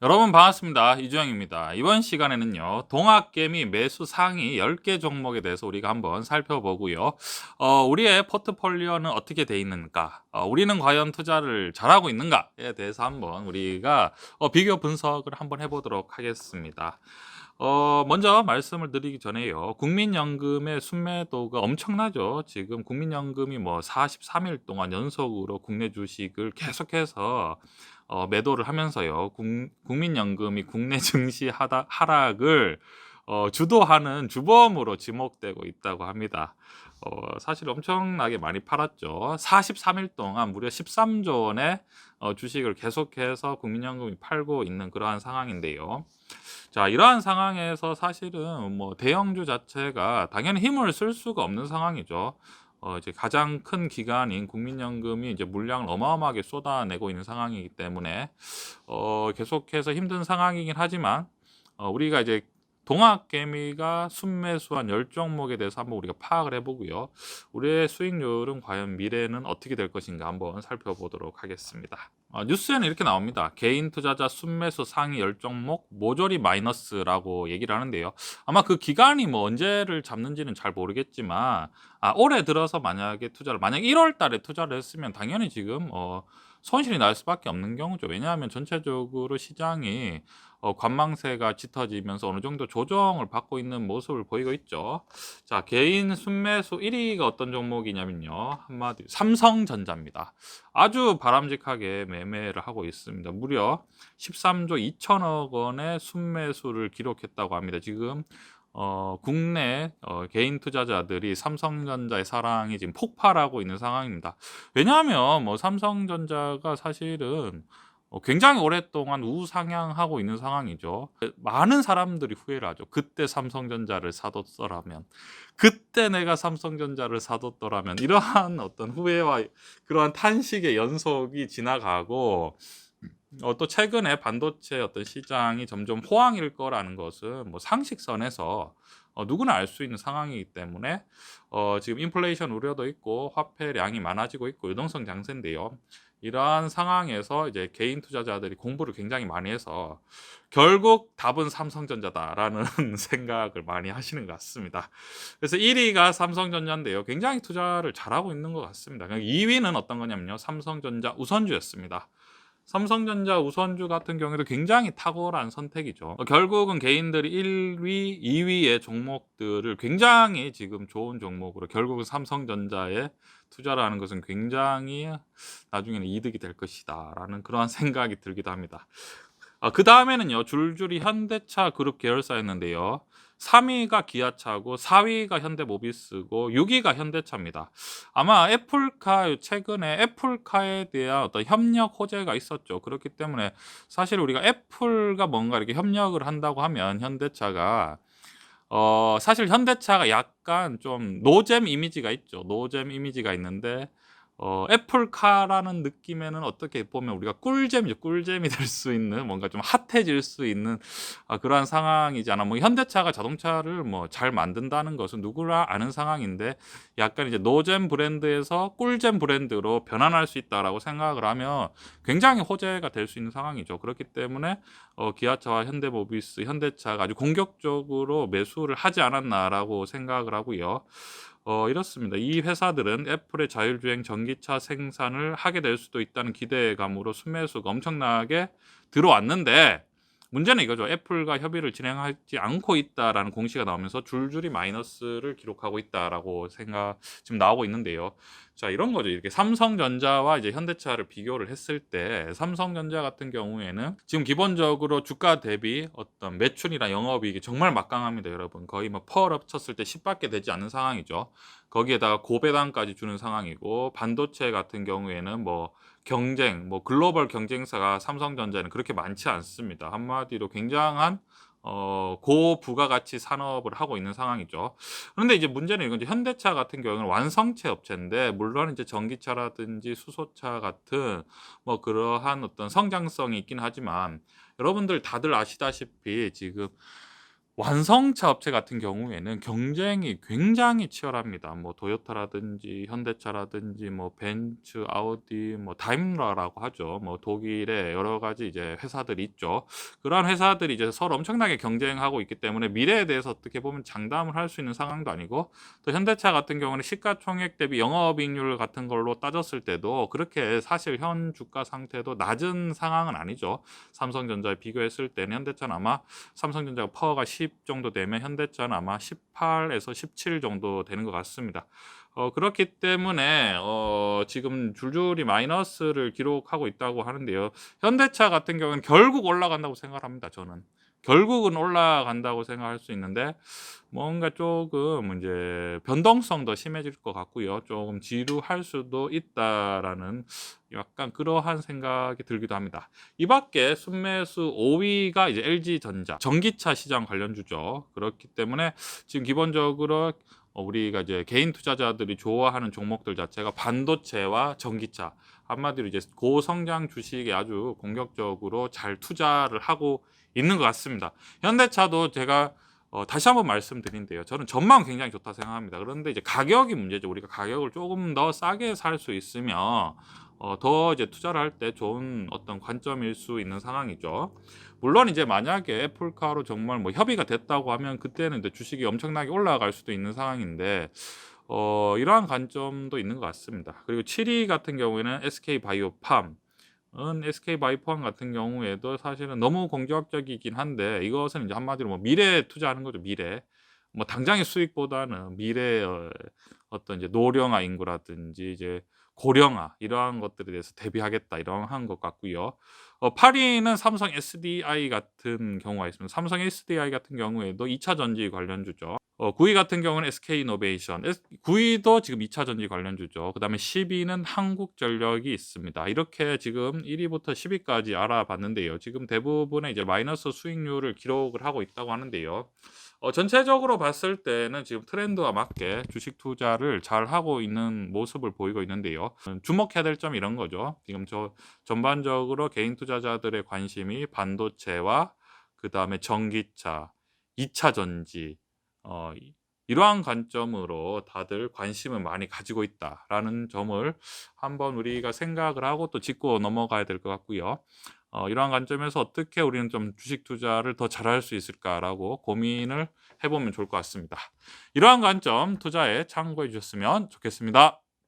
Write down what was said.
여러분 반갑습니다. 이주영입니다. 이번 시간에는요. 동학개미 매수 상위 10개 종목에 대해서 우리가 한번 살펴보고요. 우리의 포트폴리오는 어떻게 돼 있는가? 우리는 과연 투자를 잘하고 있는가에 대해서 한번 우리가 비교 분석을 한번 해보도록 하겠습니다. 먼저 말씀을 드리기 전에요. 국민연금의 순매도가 엄청나죠. 지금 국민연금이 뭐 43일 동안 연속으로 국내 주식을 계속해서 매도를 하면서요. 국민연금이 국내 증시 하락을 주도하는 주범으로 지목되고 있다고 합니다. 사실 엄청나게 많이 팔았죠. 43일 동안 무려 13조 원의 주식을 계속해서 국민연금이 팔고 있는 그러한 상황인데요. 자, 이러한 상황에서 사실은 뭐 대형주 자체가 당연히 힘을 쓸 수가 없는 상황이죠. 이제 가장 큰 기관인 국민연금이 이제 물량을 어마어마하게 쏟아내고 있는 상황이기 때문에 계속해서 힘든 상황이긴 하지만 우리가 이제 동학개미가 순매수한 10종목에 대해서 한번 우리가 파악을 해보고요. 우리의 수익률은 과연 미래는 어떻게 될 것인가 한번 살펴보도록 하겠습니다. 뉴스에는 이렇게 나옵니다. 개인 투자자 순매수 상위 10종목 모조리 마이너스라고 얘기를 하는데요. 아마 그 기간이 뭐 언제를 잡는지는 잘 모르겠지만 올해 들어서 만약 1월 달에 투자를 했으면 당연히 지금 손실이 날 수밖에 없는 경우죠. 왜냐하면 전체적으로 시장이 관망세가 짙어지면서 어느 정도 조정을 받고 있는 모습을 보이고 있죠. 자, 개인 순매수 1위가 어떤 종목이냐면요. 한마디 삼성전자입니다. 아주 바람직하게 매매를 하고 있습니다. 무려 13조 2천억 원의 순매수를 기록했다고 합니다. 지금 국내 개인 투자자들이 삼성전자의 사랑이 지금 폭발하고 있는 상황입니다. 왜냐하면 뭐 삼성전자가 사실은 굉장히 오랫동안 우상향하고 있는 상황이죠. 많은 사람들이 후회를 하죠. 그때 삼성전자를 사뒀더라면, 그때 내가 삼성전자를 사뒀더라면, 이러한 어떤 후회와 그러한 탄식의 연속이 지나가고, 또 최근에 반도체 어떤 시장이 점점 호황일 거라는 것은 뭐 상식선에서 누구나 알 수 있는 상황이기 때문에 지금 인플레이션 우려도 있고 화폐량이 많아지고 있고 유동성 장세인데요. 이러한 상황에서 이제 개인 투자자들이 공부를 굉장히 많이 해서 결국 답은 삼성전자다라는 생각을 많이 하시는 것 같습니다. 그래서 1위가 삼성전자인데요. 굉장히 투자를 잘하고 있는 것 같습니다. 2위는 어떤 거냐면요. 삼성전자 우선주였습니다. 삼성전자 우선주 같은 경우에도 굉장히 탁월한 선택이죠. 결국은 개인들이 1위, 2위의 종목들을 굉장히 지금 좋은 종목으로 결국은 삼성전자에 투자를 하는 것은 굉장히 나중에는 이득이 될 것이다라는 그러한 생각이 들기도 합니다. 그 다음에는요, 줄줄이 현대차 그룹 계열사였는데요. 3위가 기아차고 4위가 현대모비스고 6위가 현대차입니다. 아마 최근에 애플카에 대한 어떤 협력 호재가 있었죠. 그렇기 때문에 사실 우리가 애플과 뭔가 이렇게 협력을 한다고 하면 현대차가 사실 현대차가 약간 좀 노잼 이미지가 있죠. 노잼 이미지가 있는데 애플카라는 느낌에는 어떻게 보면 우리가 꿀잼이죠. 꿀잼이 될 수 있는 뭔가 좀 핫해질 수 있는 그러한 상황이지 않아. 뭐 현대차가 자동차를 뭐 잘 만든다는 것은 누구나 아는 상황인데 약간 이제 노잼 브랜드에서 꿀잼 브랜드로 변환할 수 있다라고 생각을 하면 굉장히 호재가 될 수 있는 상황이죠. 그렇기 때문에 기아차와 현대모비스, 현대차가 아주 공격적으로 매수를 하지 않았나라고 생각을 하고요. 이렇습니다. 이 회사들은 애플의 자율주행 전기차 생산을 하게 될 수도 있다는 기대감으로 순매수가 엄청나게 들어왔는데 문제는 이거죠. 애플과 협의를 진행하지 않고 있다라는 공시가 나오면서 줄줄이 마이너스를 기록하고 있다라고 지금 나오고 있는데요. 자, 이런 거죠. 이렇게 삼성전자와 이제 현대차를 비교를 했을 때 삼성전자 같은 경우에는 지금 기본적으로 주가 대비 어떤 매출이나 영업이익이 정말 막강합니다, 여러분. 거의 뭐 퍼업 쳤을 때 10밖에 되지 않는 상황이죠. 거기에다가 고배당까지 주는 상황이고 반도체 같은 경우에는 뭐 글로벌 경쟁사가 삼성전자는 그렇게 많지 않습니다. 한마디로 굉장한 고부가가치 산업을 하고 있는 상황이죠. 그런데 이제 문제는 이건 이제 현대차 같은 경우는 완성체 업체인데 물론 이제 전기차라든지 수소차 같은 뭐 그러한 어떤 성장성이 있긴 하지만 여러분들 다들 아시다시피 지금 완성차 업체 같은 경우에는 경쟁이 굉장히 치열합니다. 뭐 도요타라든지 현대차라든지 뭐 벤츠, 아우디, 뭐 다임러라고 하죠. 뭐 독일의 여러 가지 이제 회사들이 있죠. 그러한 회사들이 이제 서로 엄청나게 경쟁하고 있기 때문에 미래에 대해서 어떻게 보면 장담을 할 수 있는 상황도 아니고, 또 현대차 같은 경우는 시가총액 대비 영업이익률 같은 걸로 따졌을 때도 그렇게 사실 현 주가 상태도 낮은 상황은 아니죠. 삼성전자에 비교했을 때는 현대차는 아마 삼성전자가 파워가 10 정도 되면 현대차는 아마 18에서 17 정도 되는 것 같습니다. 그렇기 때문에 지금 줄줄이 마이너스를 기록하고 있다고 하는데요. 현대차 같은 경우는 결국 올라간다고 생각합니다. 저는. 결국은 올라간다고 생각할 수 있는데, 뭔가 조금 이제 변동성 더 심해질 것 같고요. 조금 지루할 수도 있다라는 약간 그러한 생각이 들기도 합니다. 이 밖에 순매수 5위가 이제 LG전자, 전기차 시장 관련주죠. 그렇기 때문에 지금 기본적으로 우리가 이제 개인 투자자들이 좋아하는 종목들 자체가 반도체와 전기차, 한마디로 이제 고성장 주식에 아주 공격적으로 잘 투자를 하고 있는 것 같습니다. 현대차도 제가 다시 한번 말씀드린데요. 저는 전망 굉장히 좋다 생각합니다. 그런데 이제 가격이 문제죠. 우리가 가격을 조금 더 싸게 살 수 있으면 더 이제 투자를 할 때 좋은 어떤 관점일 수 있는 상황이죠. 물론 이제 만약에 애플카로 정말 뭐 협의가 됐다고 하면 그때는 이제 주식이 엄청나게 올라갈 수도 있는 상황인데, 이러한 관점도 있는 것 같습니다. 그리고 7위 같은 경우에는 SK바이오팜. SK바이오팜 같은 경우에도 사실은 너무 공격적이긴 한데, 이것은 이제 한마디로 뭐 미래에 투자하는 거죠. 미래. 뭐 당장의 수익보다는 미래의 어떤 이제 노령화 인구라든지 이제 고령화 이러한 것들에 대해서 대비하겠다 이러한 것 같고요. 8위는 삼성 SDI 같은 경우가 있습니다. 삼성 SDI 같은 경우에도 2차 전지 관련주죠. 9위 같은 경우는 SK이노베이션, 9위도 지금 2차 전지 관련주죠. 그다음에 10위는 한국전력이 있습니다. 이렇게 지금 1위부터 10위까지 알아봤는데요. 지금 대부분의 이제 마이너스 수익률을 기록을 하고 있다고 하는데요. 전체적으로 봤을 때는 지금 트렌드와 맞게 주식 투자를 잘 하고 있는 모습을 보이고 있는데요. 주목해야 될 점이 이런 거죠. 지금 전반적으로 개인 투자자들의 관심이 반도체와 그다음에 전기차, 2차 전지, 이러한 관점으로 다들 관심을 많이 가지고 있다라는 점을 한번 우리가 생각을 하고 또 짚고 넘어가야 될 것 같고요. 이러한 관점에서 어떻게 우리는 좀 주식 투자를 더 잘할 수 있을까라고 고민을 해보면 좋을 것 같습니다. 이러한 관점 투자에 참고해 주셨으면 좋겠습니다.